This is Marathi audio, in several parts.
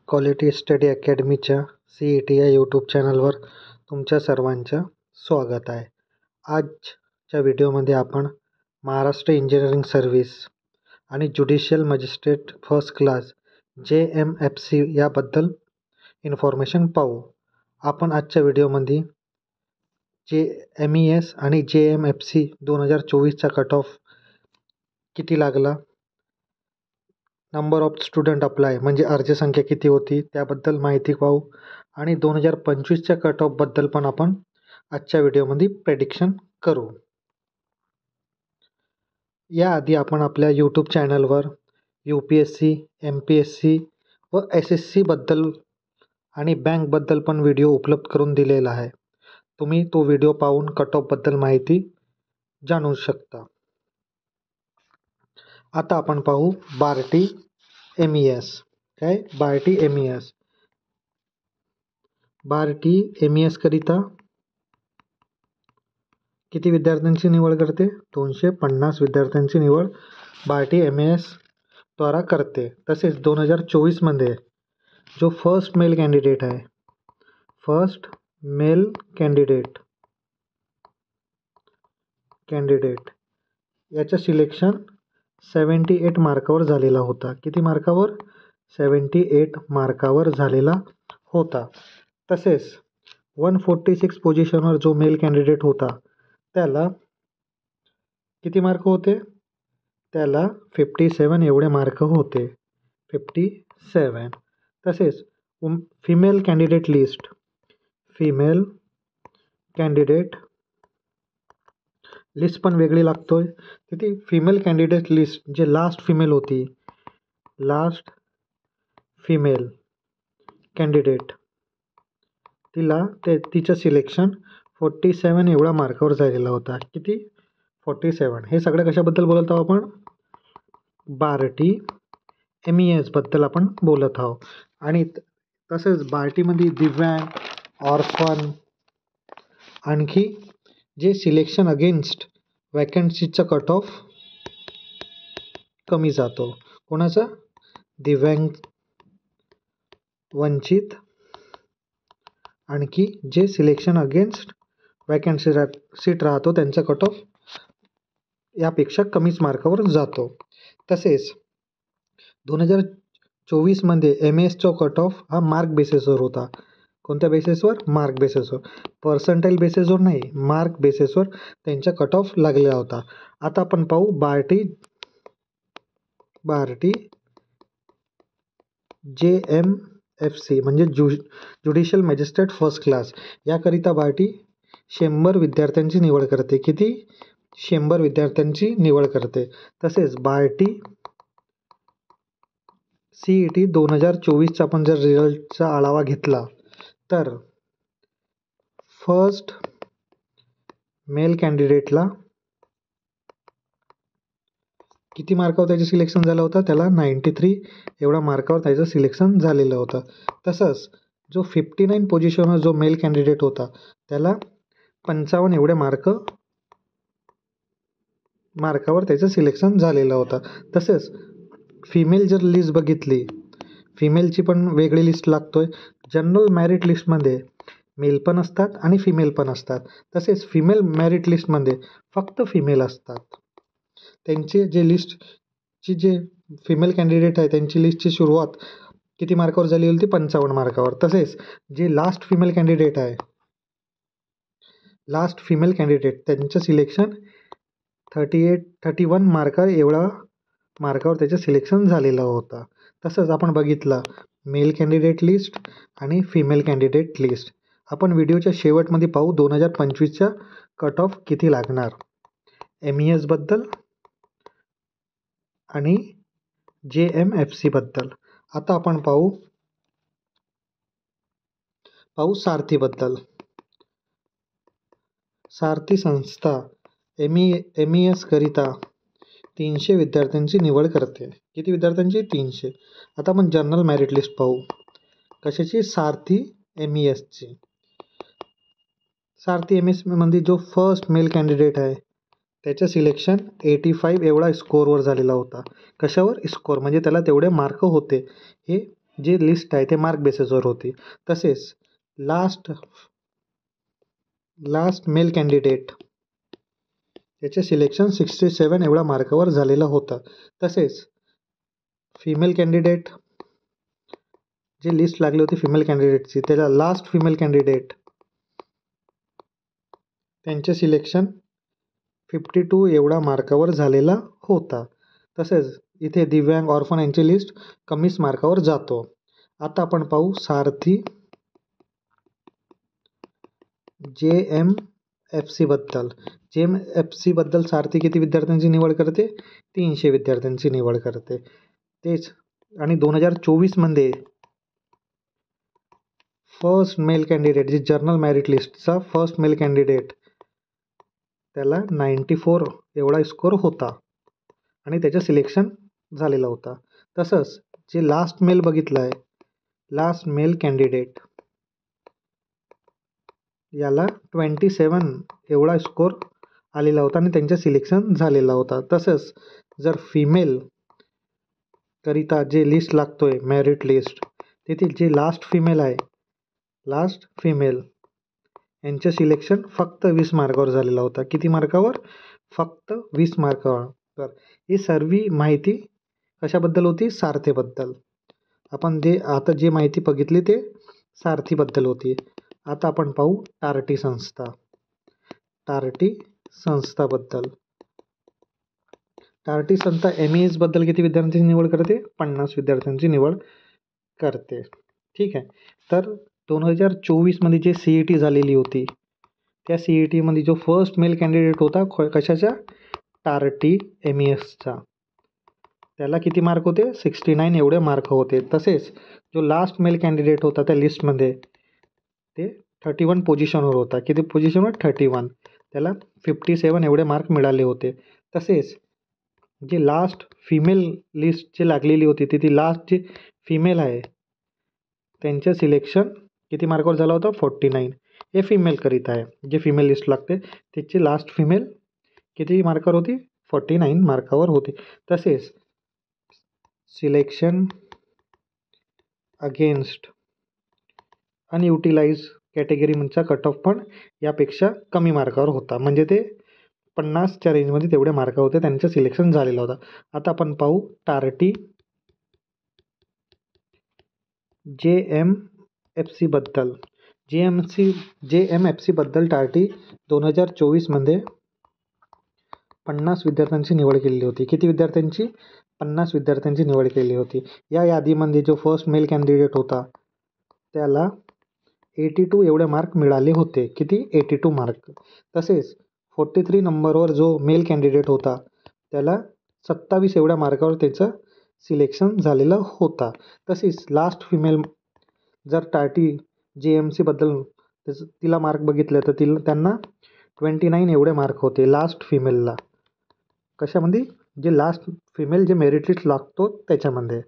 क्वालिटी स्टडी अकॅडमीच्या CET या यूट्यूब चॅनलवर तुमच्या सर्वांचं स्वागत आहे. आजच्या व्हिडिओमध्ये आपण महाराष्ट्र इंजिनिअरिंग सर्व्हिस आणि judicial magistrate first class JMFC याबद्दल इन्फॉर्मेशन पाहू. आपण आजच्या व्हिडिओमध्ये MES आणि JMFC 2024चा कट ऑफ किती लागला, नंबर ऑफ स्टुडंट अप्लाय म्हणजे अर्ज संख्या किती होती त्याबद्दल माहिती पाहू आणि 2025च्या कट ऑफबद्दल पण आपण आजच्या व्हिडिओमध्ये प्रेडिक्शन करू. याआधी आपण आपल्या यूट्यूब चॅनलवर UPSC, MPSC व SSC बद्दल आणि बँकबद्दल पण व्हिडिओ उपलब्ध करून दिलेला आहे. तुम्ही तो व्हिडिओ पाहून कट ऑफबद्दल माहिती जाणू शकता. आता आपण पाहू बार्टी MES. काय बार्टी MES? बार्टी MES करिता किती विद्यार्थ्यांची निवड करते? 250 विद्यार्थ्यांची निवड बार्टी MES द्वारा करते. तसेच 2024मध्ये जो फर्स्ट मेल कॅन्डिडेट आहे, फर्स्ट मेल कॅन्डिडेट याचं सिलेक्शन 78 मार्कावर झालेला होता. किती मार्कावर? 78 मार्कावर झालेला होता. तसेच 146 पोझिशनवर जो मेल कॅन्डिडेट होता त्याला किती मार्क होते? त्याला 57 एवढे मार्क होते. 57. तसेच फिमेल कॅन्डिडेट लिस्ट पण वेगळी लागतोय. किती? फिमेल कॅन्डिडेट लिस्ट जे लास्ट फिमेल होती, लास्ट फिमेल कॅन्डिडेट तिचं सिलेक्शन 47 एवढा मार्कावर झालेला होता. किती? 47. हे सगळं कशाबद्दल बोलत आहोत आपण? बार्टी MES बद्दल आपण बोलत आहोत. आणि तसेच बार्टीमध्ये दिव्यांग, ऑर्फन, आणखी जे सिलेक्शन अगेन्स्ट वॅकन्सीचा कट ऑफ कमी जातो. कोणाचा? दिव्यांग, वंचित, आणखी जे सिलेक्शन अगेन्स्ट वॅकन्सी सीट राहतो त्यांचा कट ऑफ यापेक्षा कमीच मार्कावर जातो. तसेच 2024मध्ये MESचा कट ऑफ हा मार्क बेसिसवर होता. कोणत्या बेसिसवर? मार्क बेसिसवर. पर्सेंटाईल बेसिसवर नाही, मार्क बेसिसवर त्यांचा कट ऑफ लागलेला होता. आता आपण पाहू बार्टी JMFC म्हणजे ज्युडिशियल मॅजिस्ट्रेट फर्स्ट क्लास याकरिता बार्टी 100 विद्यार्थ्यांची निवड करते. किती? 100 विद्यार्थ्यांची निवड करते. तसेच बार्टी CET 2024चा आपण जर रिझल्टचा आढावा घेतला तर फर्स्ट मेल कॅन्डिडेटला किती मार्कावर त्याचं सिलेक्शन झालं होतं? त्याला 93 एवढा मार्कावर त्याचं सिलेक्शन झालेलं होतं. तसंच जो 59 पोझिशनवर जो मेल कॅन्डिडेट होता त्याला 55 एवढे मार्कावर त्याचं सिलेक्शन झालेलं होतं. तसेच फिमेल जर लिस्ट बघितली, फिमेलची पण वेगळी लिस्ट लागतोय. जनरल मेरिट लिस्टमध्ये मेल पण असतात आणि फिमेल पण असतात. तसेच फिमेल मेरिट लिस्टमध्ये फक्त फिमेल असतात. त्यांची जे लिस्टची जे फिमेल कॅन्डिडेट आहे त्यांची लिस्टची सुरुवात किती मार्कावर झाली होती? 55 मार्कावर. तसेच जे लास्ट फिमेल कॅन्डिडेट त्यांचं सिलेक्शन 31 मार्कावर त्याचं सिलेक्शन झालेलं होतं. तसंच आपण बघितलं मेल कॅन्डिडेट लिस्ट आणि फिमेल कॅन्डिडेट लिस्ट. आपण व्हिडिओच्या शेवटमध्ये पाहू 2025चा कट ऑफ किती लागणार MES बद्दल आणि JMFC बद्दल. आता आपण पाहू सारथीबद्दल. सारथी संस्था MES करिता 300 विद्यार्थ्यांची निवड करते. किती विद्यार्थ्यांची? 300. आता आपण जनरल मेरिट लिस्ट पाहू. कशाची? सारथी MESची. सारथी MES मध्ये जो फर्स्ट मेल कॅन्डिडेट आहे त्याचं सिलेक्शन 85 एवढा स्कोअरवर झालेला होता. कशावर? स्कोअर म्हणजे त्याला तेवढे मार्क होते. हे जी लिस्ट आहे ते मार्क बेसिसवर होती. तसेच लास्ट मेल कॅन्डिडेट त्याचे सिलेक्शन 67 एवढ्या मार्कावर झालेलं होतं. तसेच फिमेल कॅन्डिडेट जी लिस्ट लागली होती फिमेल कॅन्डिडेटची, त्याला लास्ट फिमेल कॅन्डिडेट त्यांचे सिलेक्शन 52 एवढा मार्कावर झालेला होता. तसेच इथे दिव्यांग ऑर्फन यांची लिस्ट कमीच मार्कावर जातो. आता आपण पाहू सारथी JMFC बद्दल. JMFC बद्दल सारथी किती विद्यार्थ्यांची निवड करते? 300 विद्यार्थ्यांची निवड करते. तेच आणि 2024 मध्ये फर्स्ट मेल कॅन्डिडेट जी जर्नल मेरिट लिस्टचा फर्स्ट मेल कॅन्डिडेट त्याला 94 एवढा स्कोर होता आणि त्याचं सिलेक्शन झालेला होता. तसंच जे लास्ट मेल बघितलं आहे, लास्ट मेल कॅन्डिडेट याला 27 एवढा स्कोर आलेला होता आणि त्यांचं सिलेक्शन झालेला होता. तसंच जर फिमेल करिता जे लिस्ट लागतोय मेरिट लिस्ट, तेथील जे लास्ट फिमेल आहे, लास्ट फिमेल यांचं सिलेक्शन फक्त 20 मार्कावर झालेला होता. किती मार्कावर? फक्त 20 मार्कावर. तर ही सर्व माहिती कशाबद्दल होती? सारथीबद्दल. आपण आता जे माहिती बघितली ते सारथीबद्दल होती. आता आपण पाहू टार्टी संस्था. टार्टी संस्थाबद्दल. टार्टी संस्था MES बद्दल किती विद्यार्थ्यांची निवड करते? 50 विद्यार्थ्यांची निवड करते. ठीक आहे. तर 2024 मध्ये जे CET झालेली होती, त्या CET मध्ये जो फर्स्ट मेल कॅन्डिडेट होता कशाचा? टार्टी MESचा, त्याला किती मार्क होते? 69 एवढे मार्क होते. तसेच जो लास्ट मेल कॅन्डिडेट होता त्या लिस्टमध्ये ते 31 पोझिशनवर होता. किती पोझिशनवर? 31. त्याला 57 एवढे मार्क मिळाले होते. तसेच जे लास्ट फिमेल लिस्ट जी लागलेली होती ती लास्ट जी फिमेल आहे त्यांचं सिलेक्शन किती मार्कावर झालं होतं? 49. हे फिमेल करीत आहे. जे फिमेल लिस्ट लागते त्याची लास्ट फिमेल किती मार्कावर होती? 49 मार्कावर होती. तसेच सिलेक्शन अगेन्स्ट अनयुटिलाइज कॅटेगरीचा कट ऑफ पण यापेक्षा कमी मार्कावर होता. म्हणजे ते 50च्या रेंजमध्ये तेवढे मार्क होते, त्यांचं सिलेक्शन झालेलं होतं. आता आपण पाहू टार्टी JMFC बद्दल. JMFC बद्दल टार्टी 2024 मध्ये 50 विद्यार्थ्यांची निवड केलेली होती. किती विद्यार्थ्यांची? 50 विद्यार्थ्यांची निवड केली होती. या यादीमध्ये जो फर्स्ट मेल कॅन्डिडेट होता त्याला 82 एवढे मार्क मिळाले होते. किती? 82 मार्क. तसेच 43 नंबरवर जो मेल कॅन्डिडेट होता त्याला 27 एवढ्या मार्कावर त्याचं सिलेक्शन झालेलं होता. तसेच लास्ट फिमेल जर टार्टी JMC बद्दल तिला मार्क बघितले तर त्यांना 29 एवढे मार्क होते लास्ट फिमेलला. कशामध्ये? जे लास्ट फिमेल जे मेरिट लिस्ट लागतो त्याच्यामध्ये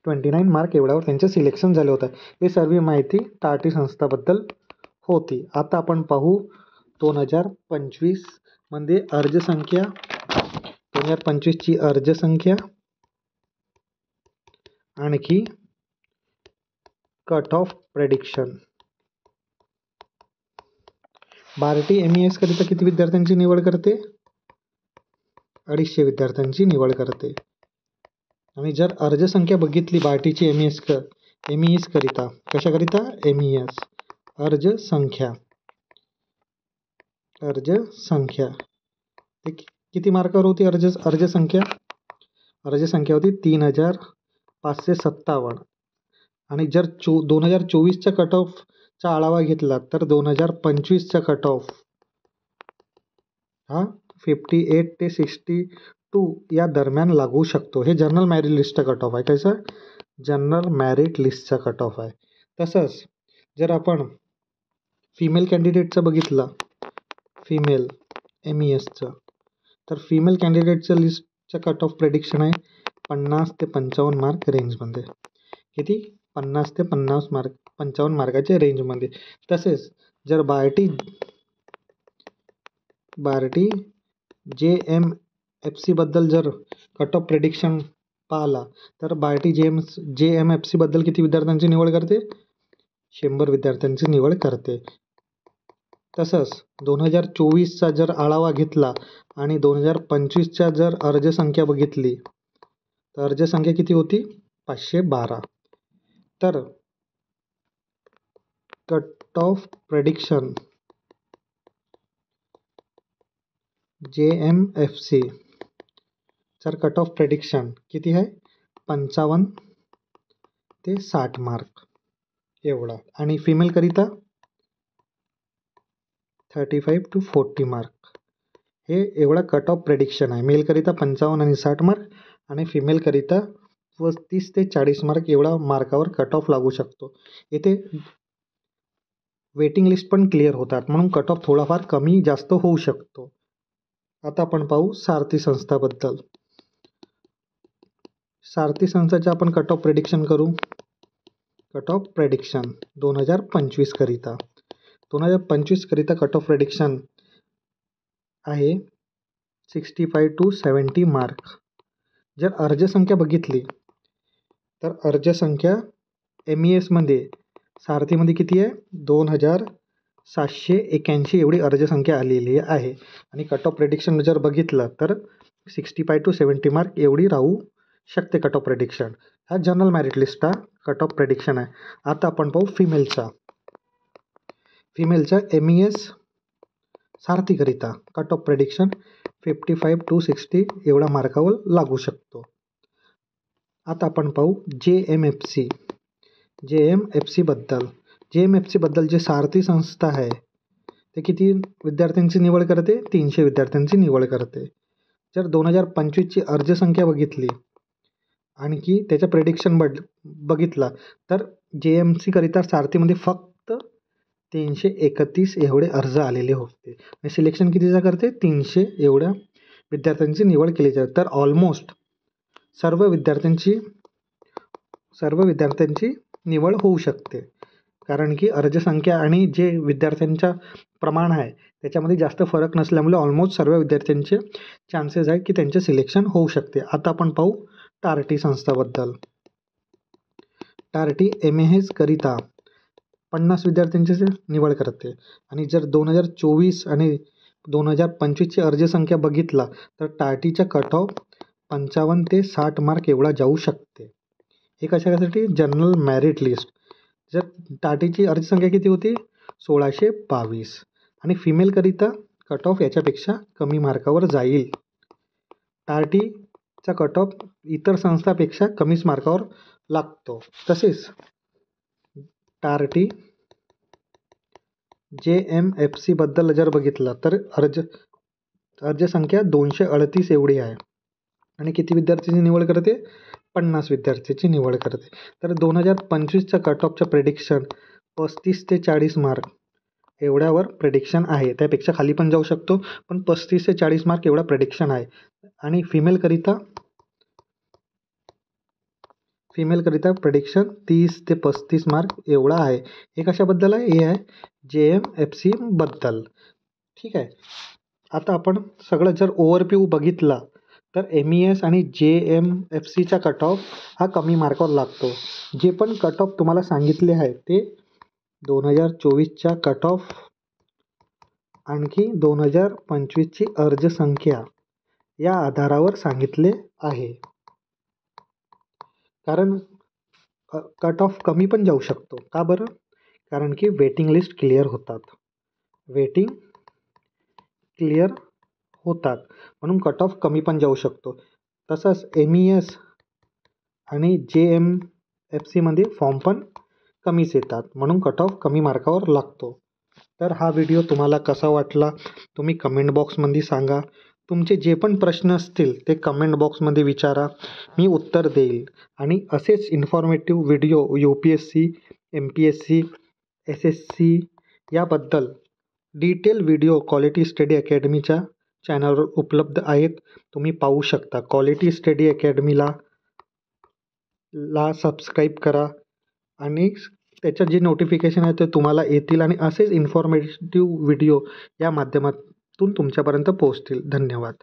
29 मार्क एवढ्यावर त्यांचं सिलेक्शन झालं होतं. ही सर्व माहिती टार्टी संस्थाबद्दल होती. आता आपण पाहू 2025 मध्ये अर्जसंख्या, 2025ची अर्जसंख्या आणखी cut off prediction. BARTI MES करिता किती विद्यार्थ्यांची निवड करते? 250 विद्यार्थ्यांची निवड करते. आणि जर अर्जसंख्या बघितली बार्टीची MES करिता, कशाकरिता? MES अर्जसंख्या ते किती मार्कावर होती? अर्जसंख्या होती 3557. आणि जर 2024च्या कट ऑफचा आढावा घेतला तर 2025चा कट ऑफ हा 58 ते 62 या दरम्यान लागू शकतो. हे जनरल मेरिट लिस्टचा कट ऑफ आहे. कसं? जनरल मेरिट लिस्टचा कट ऑफ आहे. तसंच जर आपण फिमेल कॅन्डिडेटचं बघितलं, फिमेल MESचं, तर फिमेल कॅन्डिडेटचं लिस्टचं कट ऑफ प्रेडिक्शन आहे 50 ते 55 मार्क रेंजमध्ये. किती? 50 ते 55 मार्काच्या रेंजमध्ये. तसेच जर बार्टी JMFC बद्दल जर कट ऑफ प्रेडिक्शन पाहिला तर बार्टी JMFC बद्दल किती विद्यार्थ्यांची निवड करते? 100 विद्यार्थ्यांची निवड करते. तसंच 2024चा जर आढावा घेतला आणि 2025च्या जर अर्जसंख्या बघितली तर अर्जसंख्या किती होती? 512. तर कट ऑफ प्रेडिक्शन JMFC तर कट ऑफ प्रेडिक्शन किती आहे? 55 ते 60 मार्क एवढा. आणि फिमेलकरिता 35 to 40 मार्क. हे एवढा कट ऑफ प्रेडिक्शन आहे. मेलकरिता 55 आणि 60 मार्क आणि फिमेलकरिता 30 ते 40 मार्क एवढा मार्कावर कट ऑफ लागू शकतो. येथे वेटिंग लिस्ट पण क्लिअर होतात म्हणून कट ऑफ थोडाफार कमी जास्त होऊ शकतो. आता आपण पाहू सारथी संस्थाबद्दल. सारथी संस्थाचे आपण कट ऑफ प्रेडिक्शन करू. कट ऑफ प्रेडिक्शन 2025 करिता 2025 करिता कट ऑफ प्रेडिक्शन आहे 65 to 70 मार्क. जर अर्जसंख्या बघितली तर अर्जसंख्या MESमध्ये सारथीमध्ये किती आहे? 2781 एवढी अर्जसंख्या आलेली आहे. आणि कट ऑफ प्रेडिक्शन जर बघितलं तर 65 to 70 मार्क एवढी राहू शकते कट ऑफ प्रेडिक्शन. हा जनरल मेरिट लिस्टचा कट ऑफ प्रेडिक्शन आहे. आता आपण पाहू फिमेलचा MES सारथीकरिता कट ऑफ प्रेडिक्शन 55 to 60 एवढा मार्कावर लागू शकतो. आता आपण पाहू JMFC बद्दल जे सारथी संस्था आहे ते किती विद्यार्थ्यांची निवड करते? 300 विद्यार्थ्यांची निवड करते. जर 2025ची अर्जसंख्या बघितली आणखी त्याचं प्रेडिक्शन बघितला तर JMC करिता सारथीमध्ये फक्त 331 एवढे अर्ज आलेले होते. आणि सिलेक्शन कितीचा करते? 300 एवढ्या विद्यार्थ्यांची निवड केली जाते. तर ऑलमोस्ट सर्व विद्यार्थ्यांची निवड होऊ शकते. कारण की अर्जसंख्या आणि जे विद्यार्थ्यांच्या प्रमाण आहे त्याच्यामध्ये जास्त फरक नसल्यामुळे ऑलमोस्ट सर्व विद्यार्थ्यांचे चान्सेस आहेत की त्यांचे सिलेक्शन होऊ शकते. आता आपण पाहू टार्टी संस्थाबद्दल. टार्टी MES करिता 50 विद्यार्थ्यांची निवड करते. आणि जर 2024 आणि 2025ची अर्जसंख्या बघितला तर टार्टीचा कट ऑफ 55 ते 60 मार्क एवढा जाऊ शकते. हे कशासाठी? General merit list. जर टार्टीची अर्जसंख्या किती होती? 1622 आणि फिमेलकरिता कट ऑफ याच्यापेक्षा कमी मार्कावर जाईल. टार्टीचा कट ऑफ इतर संस्थापेक्षा कमीच मार्कावर लागतो. तसेच टार्टी JMFC बद्दल जर बघितलं तर अर्जसंख्या 238 एवढी आहे. आणि किती विद्यार्थ्यांची निवड करते? 50 विद्यार्थ्यांची निवड करते. तर 2025च्या कट ऑफचं प्रेडिक्शन 35 ते 40 मार्क एवढ्यावर प्रेडिक्शन आहे. त्यापेक्षा खाली पण जाऊ शकतो पण 35 ते 40 मार्क एवढा प्रेडिक्शन आहे. आणि फिमेलकरिता प्रेडिक्शन 30 ते 35 मार्क एवढा आहे. हे कशाबद्दल आहे? हे आहे JMFC बद्दल. ठीक आहे. आता आपण सगळं जर ओव्हरव्ह्यू बघितला तर MES आणि JMFCचा कट ऑफ हा कमी मार्कावर लागतो. जे पण कट ऑफ तुम्हाला सांगितले आहे ते 2024च्या कट ऑफ आणखी 2025ची अर्जसंख्या या आधारावर सांगितले आहे. कारण कट ऑफ कमी पण जाऊ शकतो. का बरं? कारण की वेटिंग लिस्ट क्लिअर होतात म्हणून कट ऑफ कमी पण जाऊ शकतो. तसंच MES आणि JMFCमध्ये फॉर्म पण कमीच येतात म्हणून कट ऑफ कमी मार्कावर लागतो. तर हा व्हिडिओ तुम्हाला कसा वाटला तुम्ही कमेंट बॉक्समध्ये सांगा. तुमचे जे पण प्रश्न असतील ते कमेंट बॉक्समध्ये विचारा, मी उत्तर देईल. आणि असेच informative video UPSC, MPSC, SSC याबद्दल डिटेल व्हिडिओ क्वालिटी स्टडी अकॅडमीच्या चॅनलवर उपलब्ध आहेत. तुम्ही पाहू शकता. क्वालिटी स्टडी अकॅडमीला सबस्क्राईब करा आणि त्याचं जे नोटिफिकेशन आहे ते तुम्हाला येतील आणि असेच इन्फॉर्मेटिव्ह व्हिडिओ या माध्यमातून तुमच्यापर्यंत पोहोचतील. धन्यवाद.